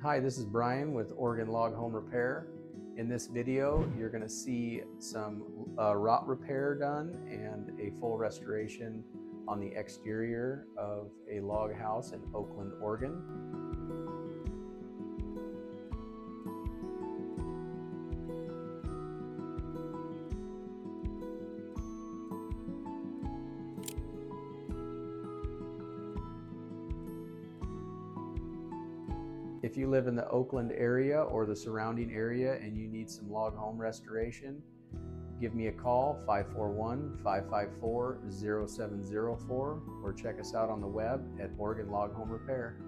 Hi, this is Brian with Oregon Log Home Repair. In this video, you're going to see some rot repair done and a full restoration on the exterior of a log house in Oakland, Oregon. If you live in the Oakland area or the surrounding area and you need some log home restoration, give me a call, 541-554-0704, or check us out on the web at Oregon Log Home Repair.